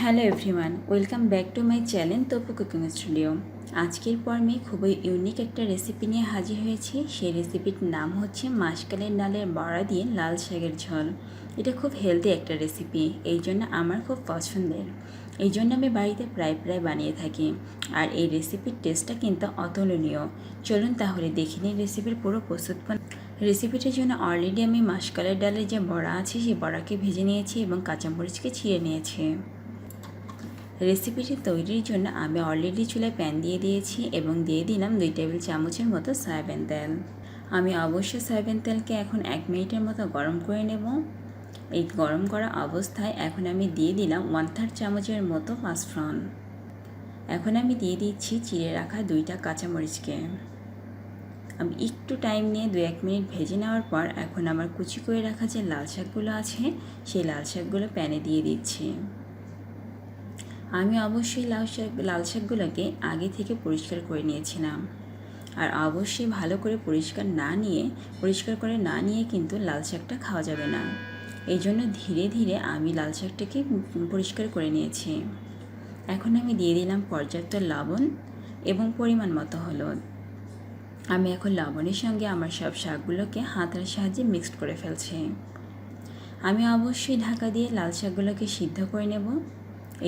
Hello everyone, welcome back to my channel Topu cooking studio. আজকের পর্বে খুবই ইউনিক একটা রেসিপি নিয়ে হাজির হয়েছি। সেই রেসিপির নাম হচ্ছে মাসকলাইয়ের ডালের বড়া দিয়ে লাল শাকের ঝোল। এটা খুব হেলদি একটা রেসিপি, এই জন্য আমার খুব পছন্দের। এই জন্য আমি বাড়িতে প্রায় বানিয়ে থাকি। আর এই রেসিপির টেস্টটা কিন্তু অতুলনীয়। চলুন তাহলে দেখে নিই রেসিপির পুরো প্রস্তুত। রেসিপিটার জন্য অলরেডি আমি মাসকলাইয়ের ডালের যে বড়া আছে সেই বড়াকে ভেজে নিয়েছি এবং কাঁচামরিচকে ছিঁড়ে নিয়েছি। রেসিপিটি তৈরির জন্য আমি অলরেডি চুলায় প্যান দিয়ে দিয়েছি এবং দিয়ে দিলাম 2 টেবিল চামচের মতো সয়াবিন তেল। আমি অবশ্যই সয়াবিন তেলকে এখন 1 মিনিটের মতো গরম করে নেব। এই গরম করা অবস্থায় এখন আমি দিয়ে দিলাম 1/3 চামচের মতো পাঁচফোড়ন। এখন আমি দিয়ে দিচ্ছি চিড়ে রাখা 2টা কাঁচামরিচকে। আমি একটু টাইম নিয়ে 2-1 মিনিট ভেজে নেওয়ার পর এখন আমার কুচি করে রাখা যে লাল শাকগুলো আছে সেই লাল শাকগুলো প্যানে দিয়ে দিচ্ছি। আমি অবশ্যই লাল শাকগুলোকে আগে থেকে পরিষ্কার করে নিয়েছিলাম। আর অবশ্যই ভালো করে পরিষ্কার করে না নিয়ে কিন্তু লাল শাকটা খাওয়া যাবে না। এই জন্য ধীরে ধীরে আমি লাল শাকটাকে পরিষ্কার করে নিয়েছি। এখন আমি দিয়ে দিলাম পর্যাপ্ত লবণ এবং পরিমাণ মতো হলুদ। আমি এখন লবণের সঙ্গে আমার সব শাকগুলোকে হাতের সাহায্যে মিক্সড করে ফেলছি। আমি অবশ্যই ঢাকা দিয়ে লাল শাকগুলোকে সিদ্ধ করে নেব।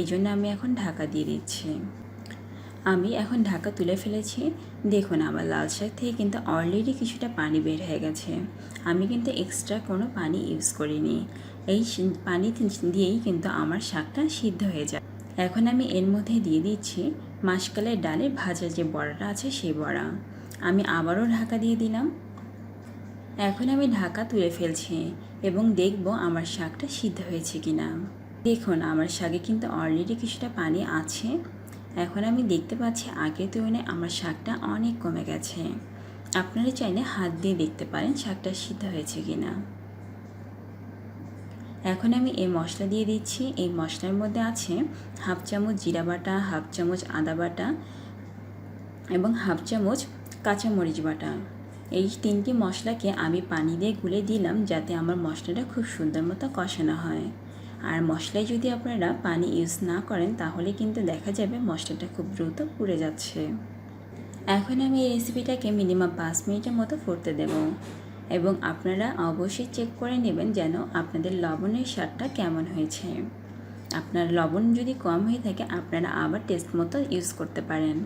এই জন্য আমি এখন ঢাকা দিয়ে দিচ্ছি। আমি এখন ঢাকা তুলে ফেলেছি। দেখুন আমার লাল শাক থেকে কিন্তু অলরেডি কিছুটা পানি বের হয়ে গেছে। আমি কিন্তু এক্সট্রা কোনো পানি ইউজ করিনি। এই পানি দিয়েই কিন্তু আমার শাকটা সিদ্ধ হয়ে যায়। এখন আমি এর মধ্যে দিয়ে দিচ্ছি মাসকলাইয়ের ডালের ভাজা যে বড়াটা আছে সেই বড়া। আমি আবারও ঢাকা দিয়ে দিলাম। এখন আমি ঢাকা তুলে ফেলছি এবং দেখব আমার শাকটা সিদ্ধ হয়েছে কিনা। দেখুন আমার শাকে কিন্তু অলরেডি কিছুটা পানি আছে। এখন আমি দেখতে পাচ্ছি আগের তুলনায় আমার শাকটা অনেক কমে গেছে। আপনারা চাইলে হাত দিয়ে দেখতে পারেন শাকটা সিদ্ধ হয়েছে কিনা। এখন আমি এই মশলা দিয়ে দিচ্ছি। এই মশলার মধ্যে আছে 1/2 চামচ জিরা বাটা, 1/2 চামচ আদা বাটা এবং 1/2 চামচ কাঁচামরিচ বাটা। এই 3টি মশলাকে আমি পানি দিয়ে গুলে দিলাম যাতে আমার মশলাটা খুব সুন্দর মতো কষানো হয়। আর মশলায় যদি আপনারা পানি ইউজ না করেন তাহলে কিন্তু দেখা যাবে মশলাটা খুব দ্রুত পুড়ে যাচ্ছে। এখন আমি এই রেসিপিটাকে মিনিমাম 5 মিনিটের মতো ফুটতে দেব এবং আপনারা অবশ্যই চেক করে নেবেন যেন আপনাদের লবণের স্বাদটা কেমন হয়েছে। আপনার লবণ যদি কম হয়ে থাকে আপনারা আবার টেস্ট মতো ইউজ করতে পারেন।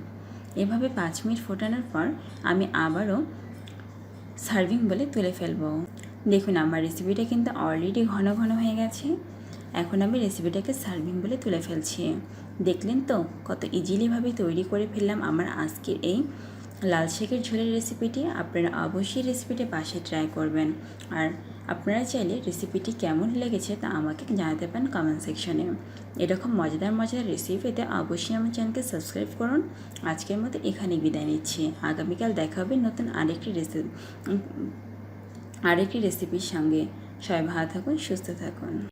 এভাবে 5 মিনিট ফোটানোর পর আমি আবারও সার্ভিং বলে তুলে ফেলবো। দেখুন আমার রেসিপিটা কিন্তু অলরেডি ঘন ঘন হয়ে গেছে। এখন আমি রেসিপিটাকে সার্ভিং বলে তুলে ফেলছি। দেখলেন তো কত ইজিলিভাবে তৈরি করে ফেললাম আমার আজকের এই লাল শাকের ঝোলের রেসিপিটি। আপনারা অবশ্যই রেসিপিটি বাসায় ট্রাই করবেন। আর আপনারা চাইলে রেসিপিটি কেমন লেগেছে তা আমাকে জানাতে পারেন কমেন্ট সেকশনে। এরকম মজাদার রেসিপি পেতে অবশ্যই আমার চ্যানেলকে সাবস্ক্রাইব করুন। আজকের মতো এখানেই বিদায় নিচ্ছি। আগামীকাল দেখা হবে নতুন আরেকটি রেসিপির সঙ্গে। সবাই ভালো থাকুন, সুস্থ থাকুন।